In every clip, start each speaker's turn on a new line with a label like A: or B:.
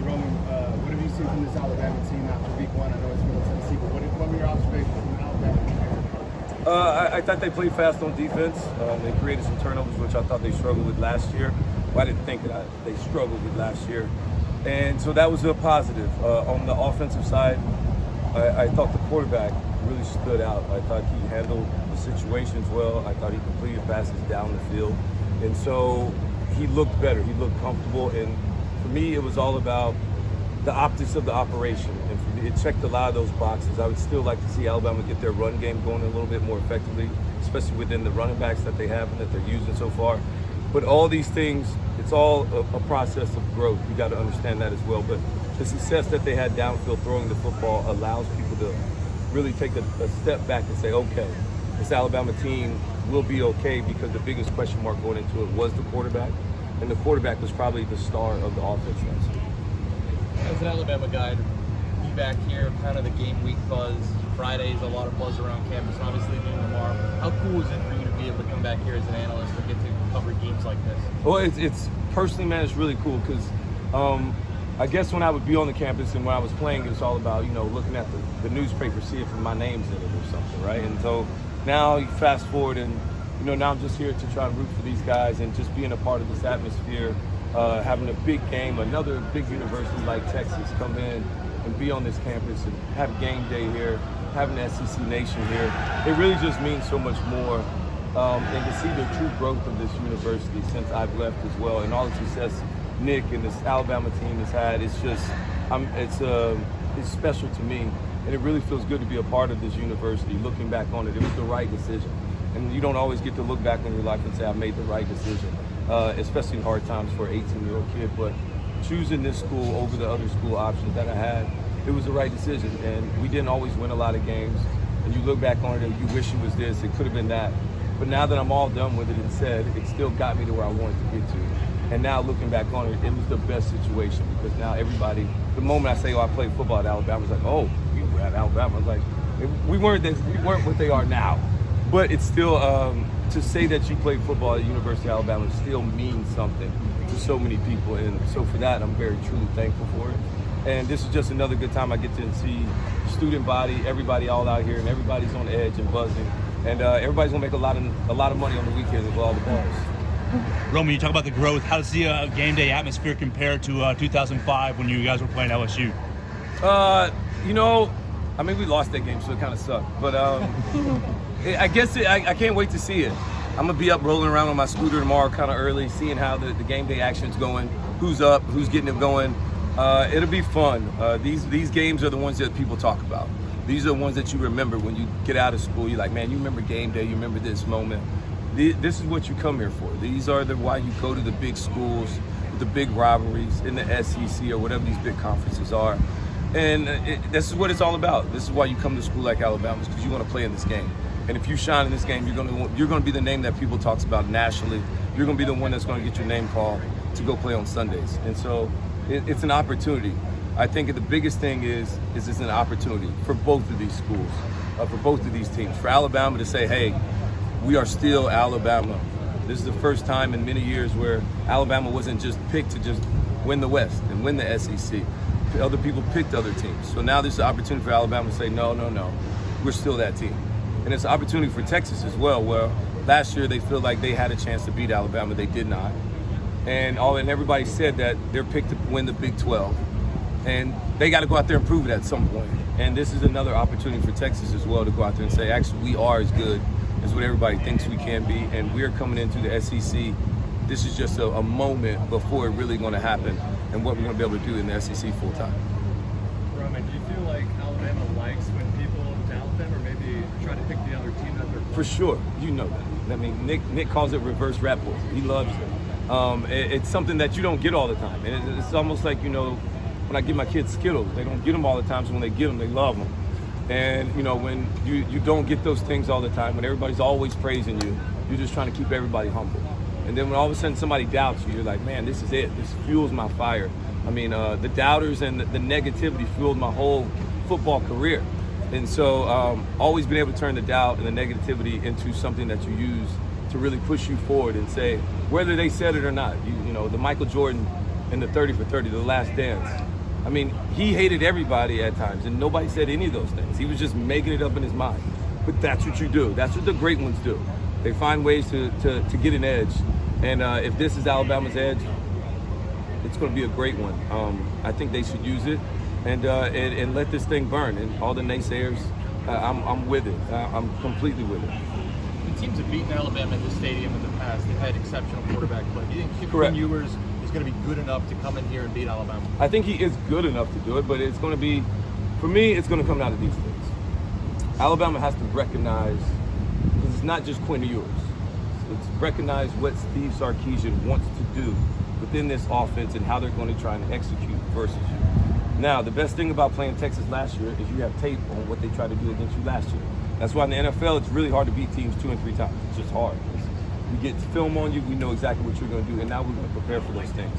A: Hey, Roman, what have you seen from this Alabama team after week one? I know it's Middle Tennessee, but what were your observations from Alabama?
B: I thought they played fast on defense. They created some turnovers, which I thought they struggled with last year. Well, I didn't think that they struggled with last year. And so that was a positive. On the offensive side, I thought the quarterback really stood out. I thought he handled the situations well. I thought he completed passes down the field. And so he looked better. He looked comfortable. And for me, it was all about the optics of the operation. And for me, it checked a lot of those boxes. I would still like to see Alabama get their run game going a little bit more effectively, especially within the running backs that they have and that they're using so far. But all these things, it's all a process of growth. You got to understand that as well. But the success that they had downfield throwing the football allows people to really take a step back and say, okay, this Alabama team will be okay, because the biggest question mark going into it was the quarterback. And the quarterback was probably the star of the offense last year.
C: As an Alabama guy, to be back here, kind of the game week buzz, Fridays, a lot of buzz around campus, obviously being tomorrow. How cool is it for you to be able to come back here as an analyst and get to cover games like this?
B: Well, it's personally, man, it's really cool because I guess when I would be on the campus and when I was playing, it was all about, looking at the newspaper, see if my name's in it or something, right? And so now you fast forward and, now I'm just here to try and root for these guys and just being a part of this atmosphere, having a big game, another big university like Texas come in and be on this campus and have game day here, having the SEC Nation here. It really just means so much more. And to see the true growth of this university since I've left as well, and all the success Nick and this Alabama team has had, it's just, it's special to me. And it really feels good to be a part of this university. Looking back on it, it was the right decision. And you don't always get to look back on your life and say, I made the right decision, especially in hard times for an 18-year-old kid. But choosing this school over the other school options that I had, it was the right decision. And we didn't always win a lot of games. And you look back on it and you wish it was this, it could have been that. But now that I'm all done with it and said, it still got me to where I wanted to get to. And now looking back on it, it was the best situation, because now everybody, the moment I say, I played football at Alabama, it's like, oh, you were at Alabama. It's like, we weren't what they are now. But it's still, to say that you played football at the University of Alabama still means something to so many people. And so for that, I'm very truly thankful for it. And this is just another good time I get to see student body, everybody all out here, and everybody's on edge and buzzing. And everybody's gonna make a lot of money on the weekends with all the balls.
D: Roman, you talk about the growth. How does the game day atmosphere compare to 2005 when you guys were playing LSU?
B: We lost that game, so it kind of sucked. But I guess I can't wait to see it. I'm gonna be up rolling around on my scooter tomorrow, kind of early, seeing how the game day action's going, who's up, who's getting it going. It'll be fun. These games are the ones that people talk about. These are the ones that you remember when you get out of school. You're like, man, you remember game day, you remember this moment. This is what you come here for. These are why you go to the big schools, the big rivalries in the SEC or whatever these big conferences are. And this is what it's all about. This is why you come to school like Alabama, because you want to play in this game. And if you shine in this game, you're going to be the name that people talks about nationally. You're going to be the one that's going to get your name called to go play on Sundays. And so it's an opportunity. I think the biggest thing is it's an opportunity for both of these schools, for both of these teams. For Alabama to say, hey, we are still Alabama. This is the first time in many years where Alabama wasn't just picked to just win the West and win the SEC. Other people picked other teams. So now there's an opportunity for Alabama to say, no, we're still that team. And it's an opportunity for Texas as well, where last year they feel like they had a chance to beat Alabama. They did not. And everybody said that they're picked to win the Big 12. And they got to go out there and prove it at some point. And this is another opportunity for Texas as well to go out there and say, actually, we are as good as what everybody thinks we can be. And we're coming into the SEC. This is just a moment before it really going to happen and what we're going to be able to do in the SEC full time.
A: Roman, do you feel like Alabama likes when people doubt them or maybe try to pick the other team that they're playing?
B: For sure. You know that. I mean, Nick calls it reverse rap wars. He loves it. It's something that you don't get all the time. And it's almost like, when I give my kids Skittles, they don't get them all the time, so when they get them, they love them. And, when you don't get those things all the time, when everybody's always praising you, you're just trying to keep everybody humble. And then when all of a sudden somebody doubts you, you're like, man, this is it. This fuels my fire. I mean, the doubters and the negativity fueled my whole football career. And so always been able to turn the doubt and the negativity into something that you use to really push you forward and say, whether they said it or not, the Michael Jordan in the 30 for 30, the last dance, I mean, he hated everybody at times, and nobody said any of those things. He was just making it up in his mind. But that's what you do. That's what the great ones do. They find ways to get an edge. And if this is Alabama's edge, it's going to be a great one. I think they should use it and let this thing burn. And all the naysayers, I'm with it. I'm completely with it.
C: When teams have beaten Alabama in the stadium in the past, they've had exceptional quarterback play. Do you think
B: Correct.
C: Quinn Ewers is going to be good enough to come in here and beat Alabama?
B: I think he is good enough to do it, but it's going to be, for me, it's going to come down to these things. Alabama has to recognize, because it's not just Quinn Ewers. It's recognize what Steve Sarkisian wants to do within this offense and how they're going to try and execute versus you. Now, the best thing about playing Texas last year is you have tape on what they tried to do against you last year. That's why in the NFL, it's really hard to beat teams 2 and 3 times. It's just hard. We get film on you, we know exactly what you're going to do, and now we're going to prepare for those things.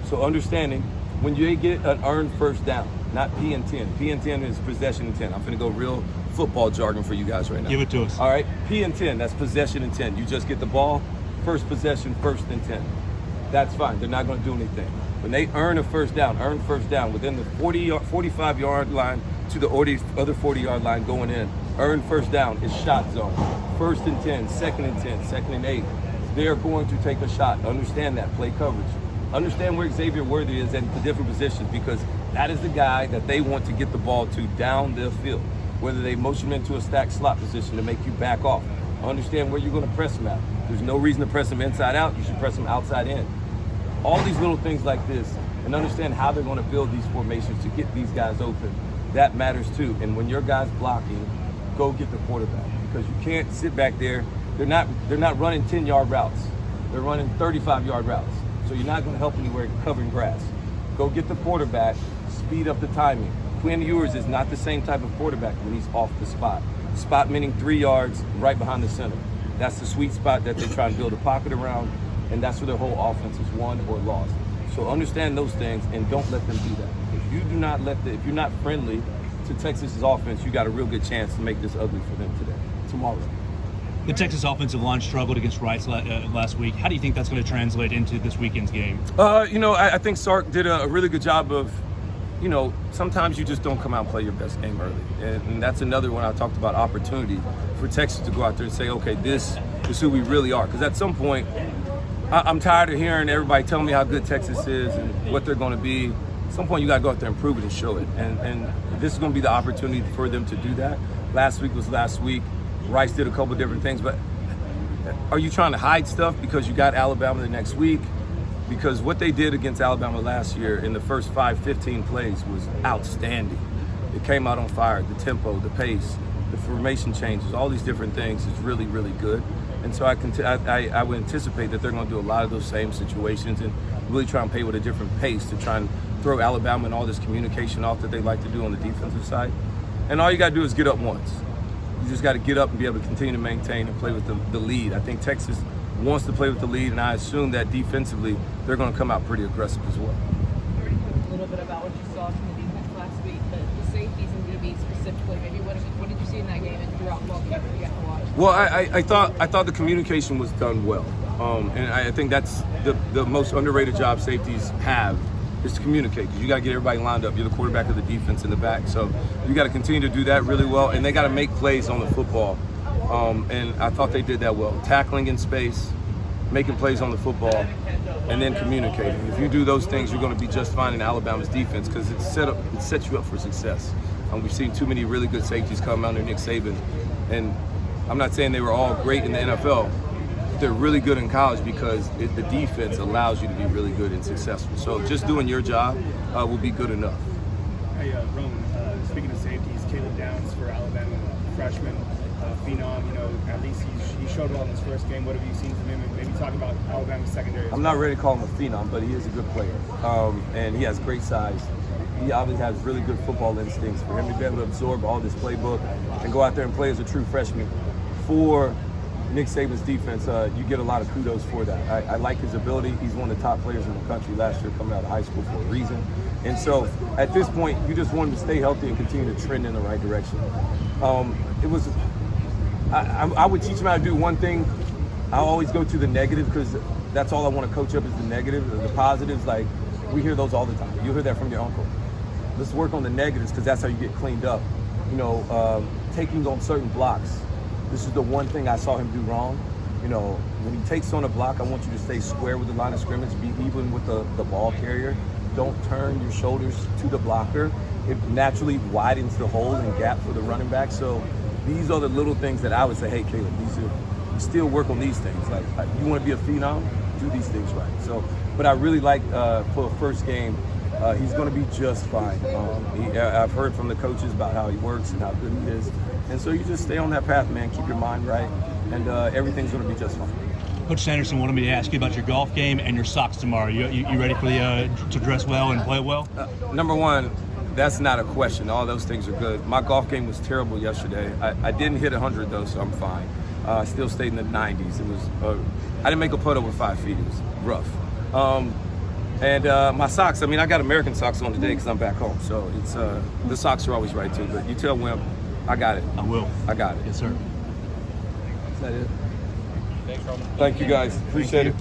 B: So understanding, when you get an earned first down, not P and 10. P and 10 is possession and 10. I'm going to go real football jargon for you guys right now.
D: Give it to us.
B: All right, P and 10, that's possession and 10. You just get the ball, first possession, first and 10. That's fine. They're not going to do anything. When they earn first down within the 45-yard line to the other 40-yard line going in, earn first down is shot zone. First and 10, second and 10, second and 8. They are going to take a shot. Understand that. Play coverage. Understand where Xavier Worthy is at the different positions, because that is the guy that they want to get the ball to down the field. Whether they motion him into a stacked slot position to make you back off. Understand where you're going to press him at. There's no reason to press him inside out. You should press him outside in. All these little things like this, and understand how they're going to build these formations to get these guys open. That matters too. And when your guy's blocking, go get the quarterback, because you can't sit back there. They're not running 10-yard routes. They're running 35-yard routes. So you're not going to help anywhere covering grass. Go get the quarterback, speed up the timing. Quinn Ewers is not the same type of quarterback when he's off the spot. Spot meaning 3 yards right behind the center. That's the sweet spot that they try and build a pocket around, and that's where their whole offense is won or lost. So understand those things and don't let them do that. If you do not if you're not friendly to Texas's offense, you got a real good chance to make this ugly for them tomorrow.
D: The Texas offensive line struggled against Rice last week. How do you think that's going to translate into this weekend's game?
B: I think Sark did a really good job of, sometimes you just don't come out and play your best game early. And that's another one I talked about, opportunity for Texas to go out there and say, okay, this is who we really are. Because at some point, I'm tired of hearing everybody tell me how good Texas is and what they're going to be. At some point, you got to go out there and prove it and show it. And this is going to be the opportunity for them to do that. Last week was last week. Rice did a couple different things, but are you trying to hide stuff because you got Alabama the next week? Because what they did against Alabama last year in the first 15 plays was outstanding. It came out on fire. The tempo, the pace, the formation changes, all these different things is really, really good. And so I would anticipate that they're going to do a lot of those same situations and really try and play with a different pace to try and throw Alabama and all this communication off that they like to do on the defensive side. And all you got to do is get up once. You just got to get up and be able to continue to maintain and play with the lead. I think Texas wants to play with the lead, and I assume that defensively they're going to come out pretty aggressive as well.
E: A little bit about what you saw from the defense last week, the safeties and going to be specifically. Maybe what did you see in that game and throughout the game that you got to watch?
B: Well, I thought the communication was done well, and I think that's the most underrated job safeties have. Is to communicate, because you got to get everybody lined up. You're the quarterback of the defense in the back, so you got to continue to do that really well, and they got to make plays on the football, and I thought they did that well. Tackling in space, making plays on the football, and then communicating. If you do those things, you're going to be just fine in Alabama's defense, because it sets you up for success. We've seen too many really good safeties come under Nick Saban, and I'm not saying they were all great in the NFL. They're really good in college because the defense allows you to be really good and successful. So just doing your job will be good enough.
A: Hey, Roman, speaking of safeties, Caleb Downs for Alabama, freshman, phenom, at least he showed well in his first game. What have you seen from him? And maybe talk about Alabama's secondary.
B: I'm not ready to call him a phenom, but he is a good player. And he has great size. He obviously has really good football instincts. For him to be able to absorb all this playbook and go out there and play as a true freshman for Nick Saban's defense, you get a lot of kudos for that. I like his ability. He's one of the top players in the country last year coming out of high school for a reason. And so at this point, you just want him to stay healthy and continue to trend in the right direction. I would teach him how to do one thing. I always go to the negative, because that's all I want to coach up is the negative. The positives, like we hear those all the time. You hear that from your uncle. let's work on the negatives because that's how you get cleaned up. You know, taking on certain blocks. This is the one thing I saw him do wrong. You know, when he takes on a block, I want you to stay square with the line of scrimmage, be even with the ball carrier. Don't turn your shoulders to the blocker. It naturally widens the hole and gap for the running back. So these are the little things that I would say, hey, Caleb, still work on these things. Like, you want to be a phenom, do these things right. So, but I really like for a first game, he's going to be just fine. I've heard from the coaches about how he works and how good he is. And so you just stay on that path, man. Keep your mind right, and everything's going to be just fine.
D: Coach Sanderson wanted me to ask you about your golf game and your socks tomorrow. You ready for to dress well and play well?
B: Number one, that's not a question. All those things are good. My golf game was terrible yesterday. I didn't hit 100 though, so I'm fine. I still stayed in the 90s. It was I didn't make a putt over 5 feet. It was rough. And my socks, I mean, I got American socks on today because I'm back home. So it's the socks are always right too. But you tell Wimp, I got it.
D: I will.
B: I got it.
D: Yes, sir.
B: Is that it?
C: Thanks, Roman.
B: Thank you guys. Appreciate it.